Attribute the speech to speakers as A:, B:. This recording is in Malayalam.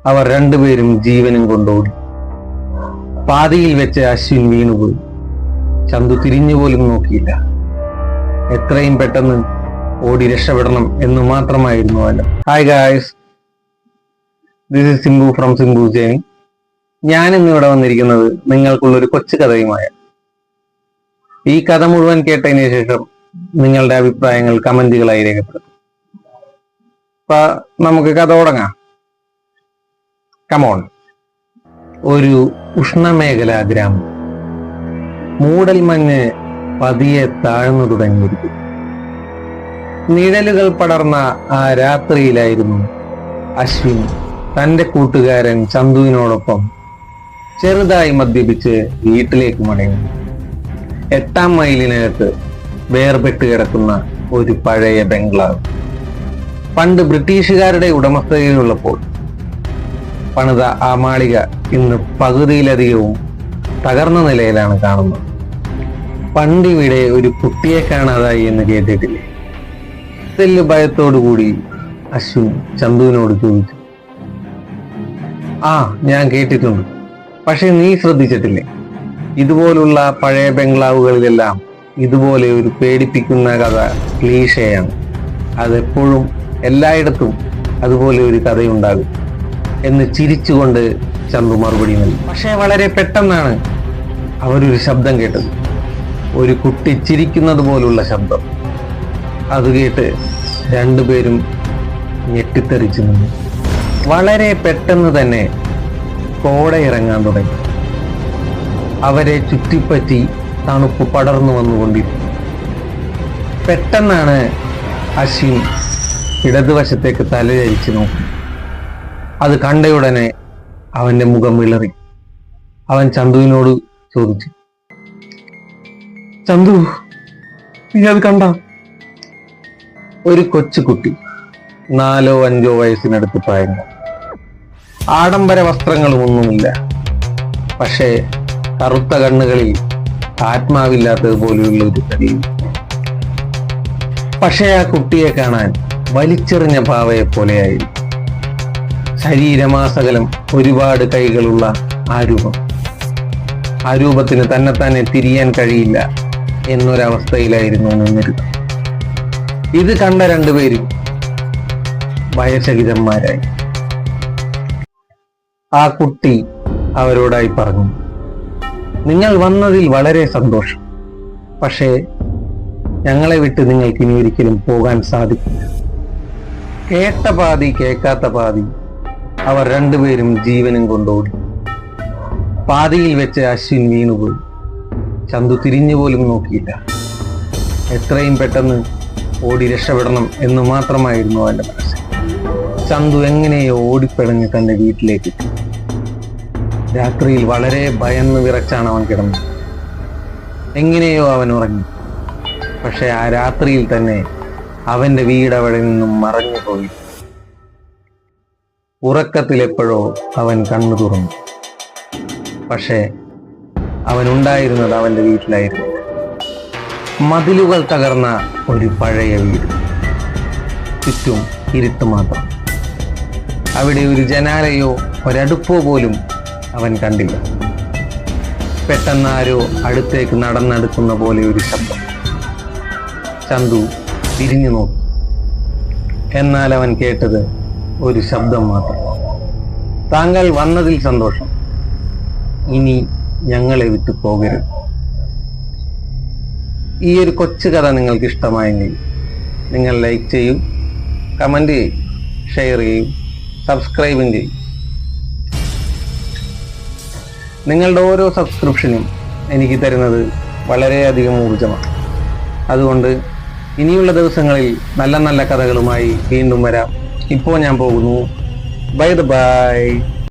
A: അവർ രണ്ടുപേരും ജീവനും കൊണ്ടോടി. പാതിയിൽ വെച്ച് അശ്വിൻ വീണുപോയി. ചന്തു തിരിഞ്ഞുപോലും നോക്കിയില്ല. എത്രയും പെട്ടെന്ന് ഓടി രക്ഷപ്പെടണം എന്ന് മാത്രമായിരുന്നു അല്ല. Hi guys, this is Simbu from Simbu journey. ഞാൻ ഇന്നിവിടെ വന്നിരിക്കുന്നത് നിങ്ങൾക്കുള്ളൊരു കൊച്ചു കഥയുമായ. ഈ കഥ മുഴുവൻ കേട്ടതിന് ശേഷം നിങ്ങളുടെ അഭിപ്രായങ്ങൾ കമന്റുകളായി രേഖപ്പെടുത്തും. അപ്പൊ നമുക്ക് കഥ തുടങ്ങാം. കമോൺ. ഒരു ഉഷ്ണമേഖലാ ഗ്രാമം. മൂടൽ മഞ്ഞ് പതിയെ താഴ്ന്നു തുടങ്ങിയിരിക്കും. നിഴലുകൾ പടർന്ന ആ രാത്രിയിലായിരുന്നു അശ്വിൻ തന്റെ കൂട്ടുകാരൻ ചന്തുവിനോടൊപ്പം ചെറുതായി മദ്യപിച്ച് വീട്ടിലേക്ക് മടങ്ങി. 8-ാം മൈലിനകത്ത് വേർപെട്ട് കിടക്കുന്ന ഒരു പഴയ ബംഗ്ലാവ്. പണ്ട് ബ്രിട്ടീഷുകാരുടെ ഉടമസ്ഥതയിലുള്ളപ്പോൾ പണിത ആ മാളിക ഇന്ന് പകുതിയിലധികവും തകർന്ന നിലയിലാണ് കാണുന്നത്. പണ്ടിവിടെ ഒരു കുട്ടിയെ കാണാതായി എന്ന് കേട്ടിട്ടില്ലേ? തെല്ല് ഭയത്തോടുകൂടി അശ്വിൻ ചന്തുവിനോട് ചോദിച്ചു. ഞാൻ കേട്ടിട്ടുണ്ട്, പക്ഷെ നീ ശ്രദ്ധിച്ചിട്ടില്ലേ? ഇതുപോലുള്ള പഴയ ബംഗ്ലാവുകളിലെല്ലാം ഇതുപോലെ ഒരു പേടിപ്പിക്കുന്ന കഥ ക്ലീഷയാണ്. അതെപ്പോഴും എല്ലായിടത്തും അതുപോലെ ഒരു കഥയുണ്ടാകും എന്ന് ചിരിച്ചുകൊണ്ട് ചന്തു മറുപടി നൽകി. പക്ഷെ വളരെ പെട്ടെന്നാണ് അവരൊരു ശബ്ദം കേട്ടത്. ഒരു കുട്ടി ചിരിക്കുന്നത് പോലുള്ള ശബ്ദം. അത് കേട്ട് രണ്ടുപേരും ഞെട്ടിത്തെറിച്ചു നിന്നു. വളരെ പെട്ടെന്ന് തന്നെ കോട ഇറങ്ങാൻ തുടങ്ങി. അവരെ ചുറ്റിപ്പറ്റി തണുപ്പ് പടർന്നു വന്നുകൊണ്ടിരുന്നു. പെട്ടെന്നാണ് അശ്വിൻ ഇടതുവശത്തേക്ക് തലചരിച്ചു നോക്കി. അത് കണ്ടയുടനെ അവന്റെ മുഖം വിളറി. അവൻ ചന്തുവിനോട് ചോദിച്ചു, ചന്തു, നീ അത് കണ്ട? ഒരു കൊച്ചുകുട്ടി, 4-5 വയസ്സിനടുത്ത് പ്രായം. ആഡംബര വസ്ത്രങ്ങളും ഒന്നുമില്ല. പക്ഷേ കറുത്ത കണ്ണുകളിൽ ആത്മാവില്ലാത്തതുപോലെയുള്ള ഒരു കഴിയും. പക്ഷേ ആ കുട്ടിയെ കാണാൻ വലിച്ചെറിഞ്ഞ പാവയെ പോലെയായിരുന്നു. ശരീരമാസകലം ഒരുപാട് കൈകളുള്ള ആ രൂപം. ആ രൂപത്തിന് തന്നെ തിരിയാൻ കഴിയില്ല എന്നൊരവസ്ഥയിലായിരുന്നു നിന്നിരുന്നത്. ഇത് കണ്ട രണ്ടുപേരും ഭയചകിതന്മാരായി. ആ കുട്ടി അവരോടായി പറഞ്ഞു, നിങ്ങൾ വന്നതിൽ വളരെ സന്തോഷം. പക്ഷേ ഞങ്ങളെ വിട്ട് നിങ്ങൾക്ക് ഇനി ഒരിക്കലും പോകാൻ സാധിക്കില്ല. കേട്ട പാതി കേൾക്കാത്ത പാതി അവർ രണ്ടുപേരും ജീവനും കൊണ്ടോടി. പാതിയിൽ വെച്ച് അശ്വിൻ വീണുപോയി. ചന്തു തിരിഞ്ഞുപോലും നോക്കിയില്ല. എത്രയും പെട്ടെന്ന് ഓടി രക്ഷപ്പെടണം എന്ന് മാത്രമായിരുന്നു അവന്റെ മനസ്സിൽ. ചന്തു എങ്ങനെയോ ഓടിപ്പിടഞ്ഞ് തന്റെ വീട്ടിലേക്ക് എത്തി. രാത്രിയിൽ വളരെ ഭയന്ന് വിറച്ചാണ് അവൻ കിടന്നത്. എങ്ങനെയോ അവൻ ഉറങ്ങി. പക്ഷെ ആ രാത്രിയിൽ തന്നെ അവന്റെ വീട് അവിടെ നിന്നും മറഞ്ഞു പോയി. ഉറക്കത്തിലെപ്പോഴോ അവൻ കണ്ണു തുറന്നു. പക്ഷേ അവനുണ്ടായിരുന്നത് അവന്റെ വീട്ടിലായിരുന്നു. മതിലുകൾ തകർന്ന ഒരു പഴയ വീട്. ചുറ്റും ഇരുട്ട് മാത്രം. അവിടെ ഒരു ജനാലയോ ഒരടുപ്പോ പോലും അവൻ കണ്ടില്ല. പെട്ടെന്ന് ആരോ അടുത്തേക്ക് നടന്നെടുക്കുന്ന പോലെ ഒരു ശബ്ദം. ചന്തു തിരിഞ്ഞു നോക്കി. എന്നാൽ അവൻ കേട്ടത് ഒരു ശബ്ദം മാത്രം. താങ്കൾ വന്നതിൽ സന്തോഷം. ഇനി ഞങ്ങളെ വിട്ടു പോകരുത്. ഈ ഒരു കൊച്ചു കഥ നിങ്ങൾക്ക് ഇഷ്ടമായെങ്കിൽ നിങ്ങൾ ലൈക്ക് ചെയ്യൂ, കമന്റ് ചെയ്യൂ, ഷെയർ ചെയ്യൂ, സബ്സ്ക്രൈബും ചെയ്യൂ. നിങ്ങളുടെ ഓരോ സബ്സ്ക്രിപ്ഷനും എനിക്ക് തരുന്നത് വളരെയധികം ഊർജമാണ്. അതുകൊണ്ട് ഇനിയുള്ള ദിവസങ്ങളിൽ നല്ല നല്ല കഥകളുമായി വീണ്ടും വരാം. ഇപ്പോൾ ഞാൻ പോകുന്നു. ബൈ.